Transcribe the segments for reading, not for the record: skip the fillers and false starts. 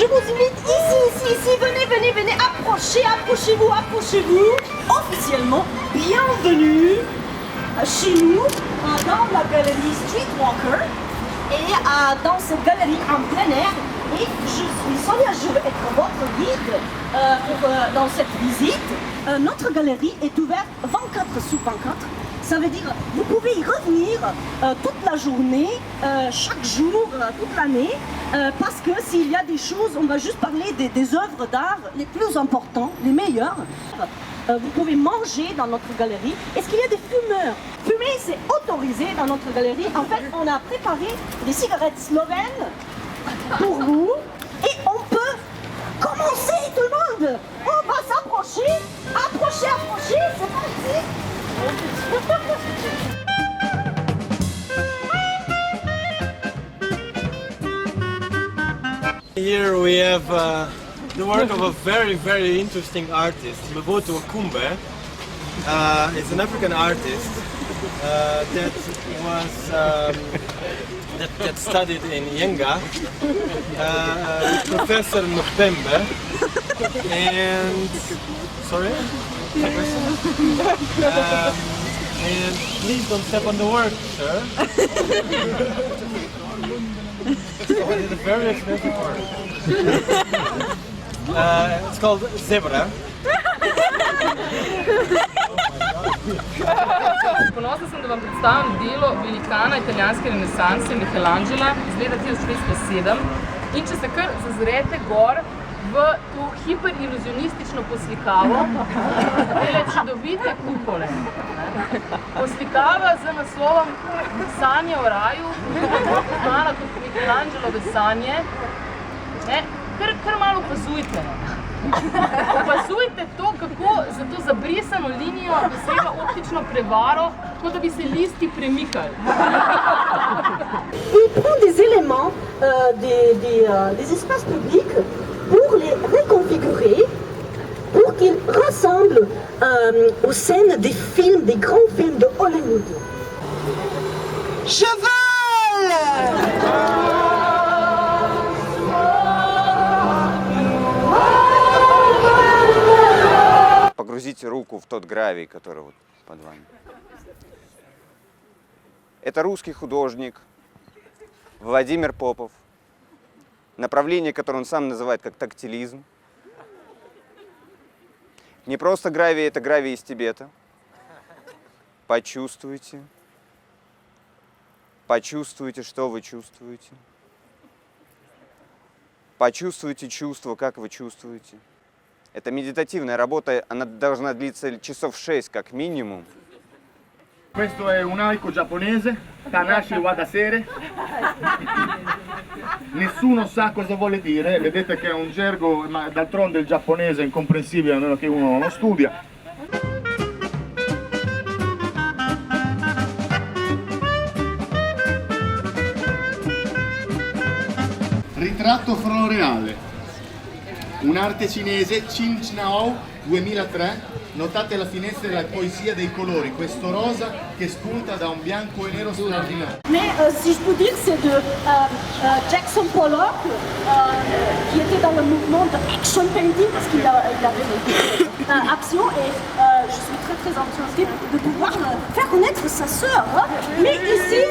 je vous invite ici, venez, approchez-vous. Officiellement, bienvenue chez nous, dans la galerie Streetwalker, et dans cette galerie en plein air. Et je suis Sonia, je vais être votre guide dans cette visite. Notre galerie est ouverte 24/24. Ça veut dire vous pouvez y revenir toute la journée, chaque jour, toute l'année, parce que s'il y a des choses, on va juste parler des œuvres d'art les plus importantes, les meilleures. Vous pouvez manger dans notre galerie. Est-ce qu'il y a des fumeurs? Fumer, c'est autorisé dans notre galerie. En fait, on a préparé des cigarettes slovènes pour vous et on peut commencer tout le monde. On va s'approcher, approcher, c'est parti. Here we have the work of a very interesting artist, Mboto Okumbe. It's an African artist that was that studied in Yenga with Professor Mpembe. And sorry. And please don't step on the work, sir. It's a very expensive work. It's called Zebra. Ponosna sem, da vam predstavim delo velikana italijanske renesanse Michelangela iz leta 1607. In če se kar zazrete gor v to hiperiluzionistično poslikavo, tele čudovite kupole. Poslikava z naslovom Sanje o raju, znana kot Michelangelove sanje. Kar malo opazujte. Opazujte to, kako za to zabrisano linijo dosega optično prevaro, kot da bi se listi premikali. Il prend des éléments des espaces publics pour les reconfigurer, pour qu'ils ressemblent aux scènes des films, des grands films de Hollywood. Cheval! Погрузите руку в тот гравий, который вот под вами. Это русский художник Владимир Попов. Направление, которое он сам называет как тактилизм. Не просто гравий, это гравий из Тибета. Почувствуйте. Почувствуйте, что вы чувствуете. Почувствуйте чувство, как вы чувствуете. Это meditativная работа, она должна длиться часов 6 как минимум. Questo è un haiku giapponese, Tanashi Wadasere. Nessuno sa cosa vuole dire, vedete che è un gergo, ma d'altronde il giapponese è incomprensibile a meno che uno non lo studia. Ritratto floreale. Un'arte cinese, Qingqiao 2003, notate alla finestra la poesia dei colori, questo rosa che spunta da un bianco e nero straordinario. Mais si je peux dire, c'est de Jackson Pollock, qui était dans le mouvement de action painting, parce qu'il avait action, et je suis très enthousiaste de pouvoir faire connaître sa sœur. Mais ici,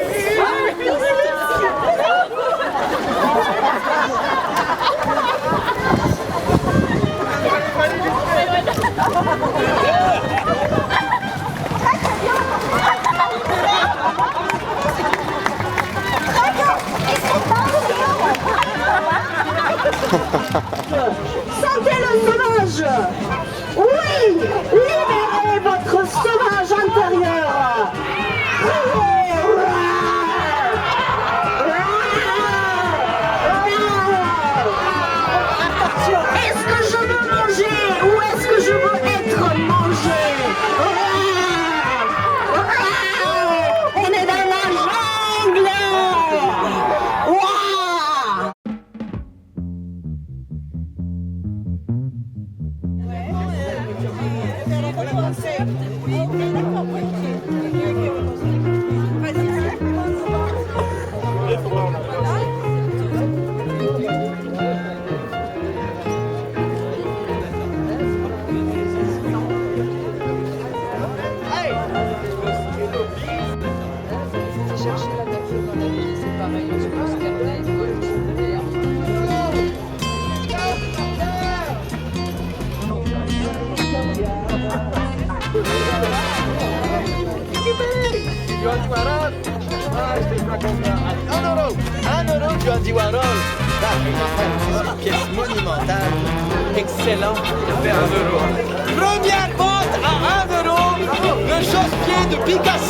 Sentez le sauvage! Oui! Libérez votre sauvage intérieur! Est-ce que je veux manger ou est-ce que je veux être mangé? On est dans la jungle! Warhol. Ah, je fais pas comme ça. 1 euro du Andy Warhol. Ah, c'est une pièce monumentale. Excellent de faire 1 euro. Première vente à 1 euro, le chausse-pied de Picasso.